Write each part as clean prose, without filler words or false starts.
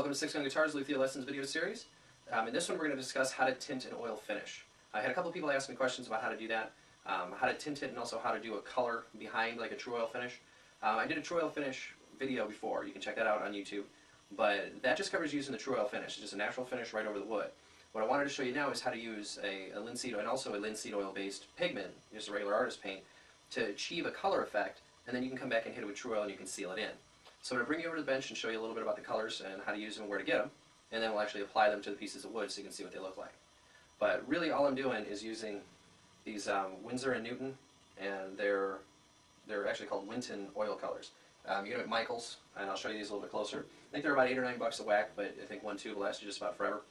Welcome to 6 Young Guitars Luthier Lessons video series. In this one we're going to discuss how to tint an oil finish. I had a couple people ask me questions about how to do that, how to tint it, and also how to do a color behind like a true oil finish. I did a true oil finish video before, you can check that out on YouTube, but that just covers using the true oil finish. It's just a natural finish right over the wood. What I wanted to show you now is how to use a linseed and also a linseed oil based pigment, just a regular artist paint, to achieve a color effect, and then you can come back and hit it with true oil and you can seal it in. So I'm going to bring you over to the bench and show you a little bit about the colors and how to use them and where to get them, and then we'll actually apply them to the pieces of wood so you can see what they look like. But really all I'm doing is using these Winsor & Newton, and they're actually called Winton oil colors. You get them at Michael's, and I'll show you these a little bit closer. I think they're about $8 or $9 a whack, but I think one tube will last you just about forever.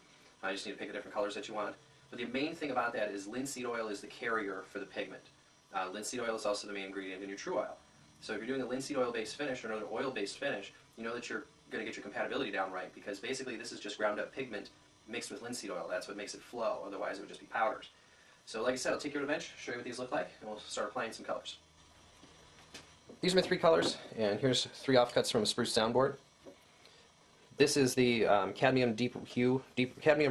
You just need to pick the different colors that you want. But the main thing about that is linseed oil is the carrier for the pigment. Linseed oil is also the main ingredient in your true oil. So if you're doing a linseed oil-based finish or another oil-based finish, you know that you're going to get your compatibility down right, because basically this is just ground up pigment mixed with linseed oil. That's what makes it flow, otherwise it would just be powders. So like I said, I'll take you to the bench, show you what these look like, and we'll start applying some colors. These are my 3 colors, and here's 3 offcuts from a spruce soundboard. This is the cadmium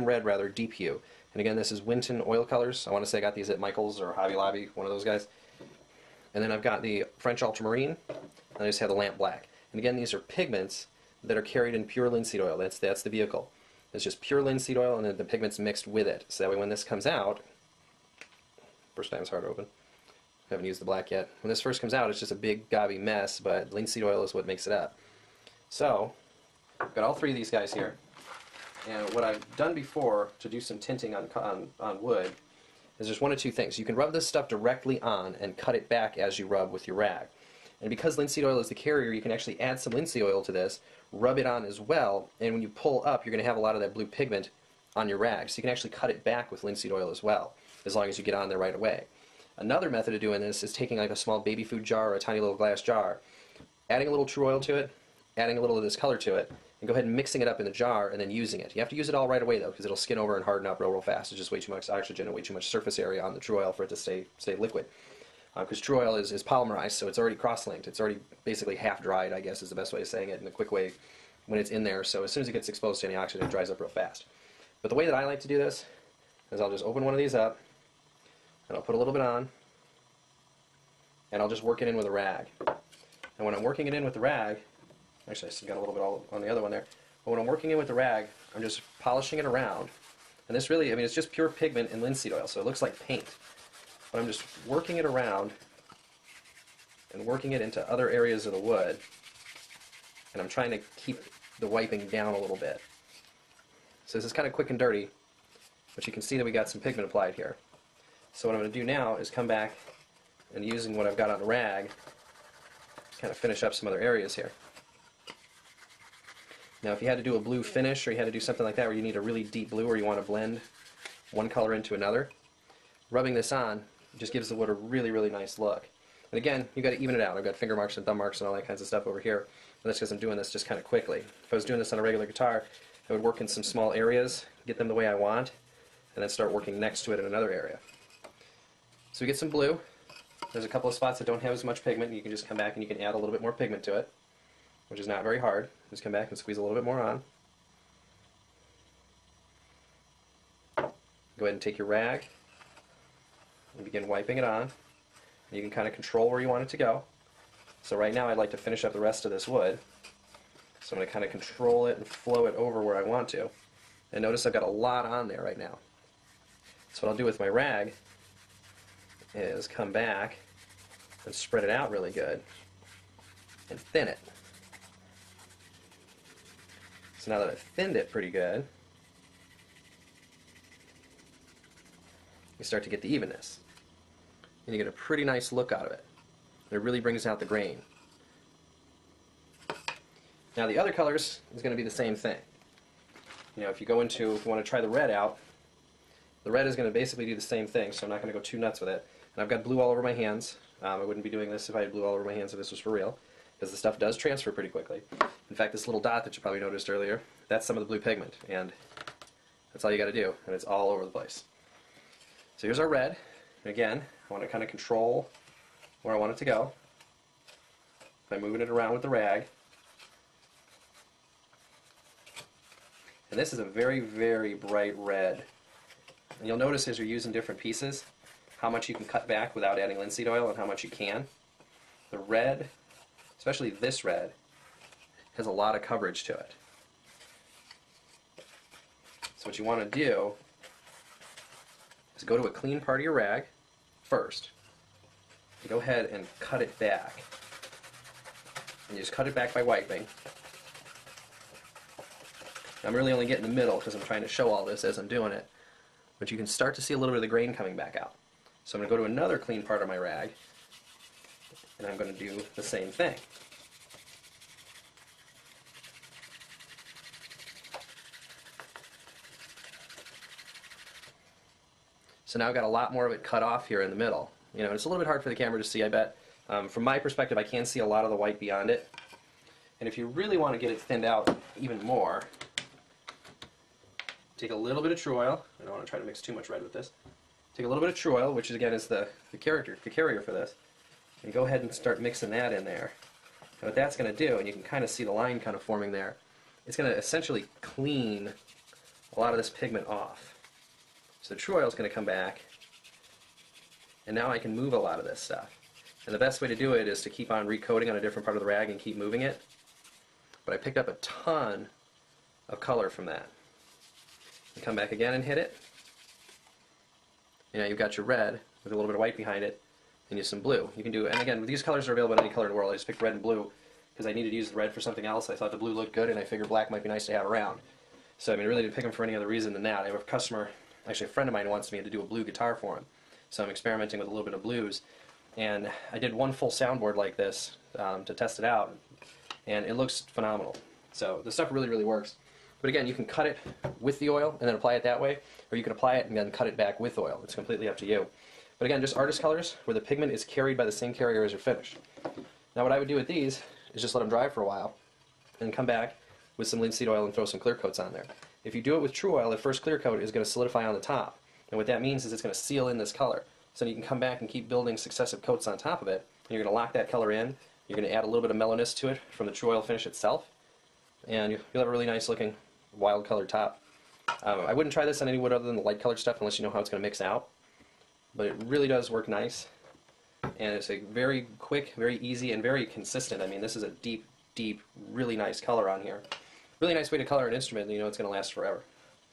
red rather, deep hue. And again, this is Winton oil colors. I want to say I got these at Michael's or Hobby Lobby, one of those guys. And then I've got the French ultramarine, and I just have the lamp black. And again, these are pigments that are carried in pure linseed oil. That's the vehicle. It's just pure linseed oil, and then the pigments mixed with it. So that way when this comes out, first time it's hard to open. I haven't used the black yet. When this first comes out, it's just a big gobby mess, but linseed oil is what makes it up. So, I've got all 3 of these guys here. And what I've done before to do some tinting on wood is there's one of 2 things. You can rub this stuff directly on and cut it back as you rub with your rag. And because linseed oil is the carrier, you can actually add some linseed oil to this, rub it on as well, and when you pull up, you're going to have a lot of that blue pigment on your rag. So you can actually cut it back with linseed oil as well, as long as you get on there right away. Another method of doing this is taking like a small baby food jar or a tiny little glass jar, adding a little true oil to it, adding a little of this color to it, and go ahead and mixing it up in the jar and then using it. You have to use it all right away though, because it'll skin over and harden up real fast. It's just way too much oxygen and way too much surface area on the true oil for it to stay liquid. Because true oil is polymerized, so it's already cross-linked. It's already basically half-dried, I guess is the best way of saying it in a quick way when it's in there. So as soon as it gets exposed to any oxygen, it dries up real fast. But the way that I like to do this is I'll just open one of these up, and I'll put a little bit on, and I'll just work it in with a rag. And when I'm working it in with the rag, actually I still got a little bit all on the other one there, but when I'm working in with the rag, I'm just polishing it around. And this really, I mean, it's just pure pigment and linseed oil, so it looks like paint. But I'm just working it around and working it into other areas of the wood, and I'm trying to keep the wiping down a little bit. So this is kind of quick and dirty, but you can see that we got some pigment applied here. So what I'm going to do now is come back and using what I've got on the rag, kind of finish up some other areas here. Now if you had to do a blue finish, or you had to do something like that where you need a really deep blue, or you want to blend one color into another, rubbing this on just gives the wood a really, really nice look. And again, you've got to even it out. I've got finger marks and thumb marks and all that kinds of stuff over here, but that's because I'm doing this just kind of quickly. If I was doing this on a regular guitar, I would work in some small areas, get them the way I want, and then start working next to it in another area. So we get some blue. There's a couple of spots that don't have as much pigment. You can just come back and you can add a little bit more pigment to it, which is not very hard. Just come back and squeeze a little bit more on. Go ahead and take your rag and begin wiping it on. You can kind of control where you want it to go. So right now I'd like to finish up the rest of this wood. So I'm going to kind of control it and flow it over where I want to. And notice I've got a lot on there right now. So what I'll do with my rag is come back and spread it out really good and thin it. So now that I've thinned it pretty good, you start to get the evenness. And you get a pretty nice look out of it. It really brings out the grain. Now the other colors is going to be the same thing. You know, if you want to try the red out, the red is going to basically do the same thing, so I'm not going to go too nuts with it. And I've got blue all over my hands. I wouldn't be doing this if I had blue all over my hands if this was for real, because the stuff does transfer pretty quickly. In fact, this little dot that you probably noticed earlier, that's some of the blue pigment, and that's all you got to do, and it's all over the place. So here's our red. And again, I want to kind of control where I want it to go by moving it around with the rag. And this is a very, very bright red. And you'll notice as you're using different pieces how much you can cut back without adding linseed oil and how much you can. The red, especially this red, has a lot of coverage to it. So what you want to do is go to a clean part of your rag first. You go ahead and cut it back. And you just cut it back by wiping. I'm really only getting the middle because I'm trying to show all this as I'm doing it. But you can start to see a little bit of the grain coming back out. So I'm going to go to another clean part of my rag, and I'm going to do the same thing. So now I've got a lot more of it cut off here in the middle. You know, it's a little bit hard for the camera to see, I bet. From my perspective, I can see a lot of the white beyond it. And if you really want to get it thinned out even more, take a little bit of tru-oil. I don't want to try to mix too much red with this. Take a little bit of tru-oil, which again is the carrier for this, and go ahead and start mixing that in there. And what that's going to do, and you can kind of see the line kind of forming there, it's going to essentially clean a lot of this pigment off. So the tru-oil is going to come back, and now I can move a lot of this stuff. And the best way to do it is to keep on recoating on a different part of the rag and keep moving it. But I picked up a ton of color from that. You come back again and hit it. You know, you've got your red with a little bit of white behind it, and use some blue. You can do, and again, these colors are available in any color in the world. I just picked red and blue because I needed to use the red for something else. I thought the blue looked good, and I figured black might be nice to have around. So I mean, I really didn't pick them for any other reason than that. I have a customer, actually a friend of mine, wants me to do a blue guitar for him. So I'm experimenting with a little bit of blues, and I did one full soundboard like this to test it out, and it looks phenomenal. So the stuff really, really works. But again, you can cut it with the oil and then apply it that way, or you can apply it and then cut it back with oil. It's completely up to you. But again, just artist colors where the pigment is carried by the same carrier as your finish. Now what I would do with these is just let them dry for a while and come back with some linseed oil and throw some clear coats on there. If you do it with tru-oil, the first clear coat is going to solidify on the top. And what that means is it's going to seal in this color. So you can come back and keep building successive coats on top of it. And you're going to lock that color in. You're going to add a little bit of mellowness to it from the tru-oil finish itself. And you'll have a really nice looking wild colored top. I wouldn't try this on any wood other than the light colored stuff unless you know how it's going to mix out. But it really does work nice. And it's a very quick, very easy, and very consistent. I mean, this is a deep, deep, really nice color on here. Really nice way to color an instrument, and you know it's going to last forever.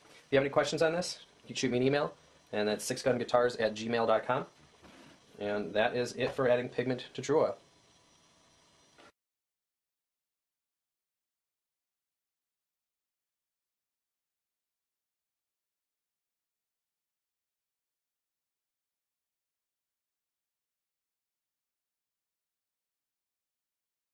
If you have any questions on this, you can shoot me an email, and that's 6gunguitars@gmail.com. And that is it for adding pigment to tru-oil.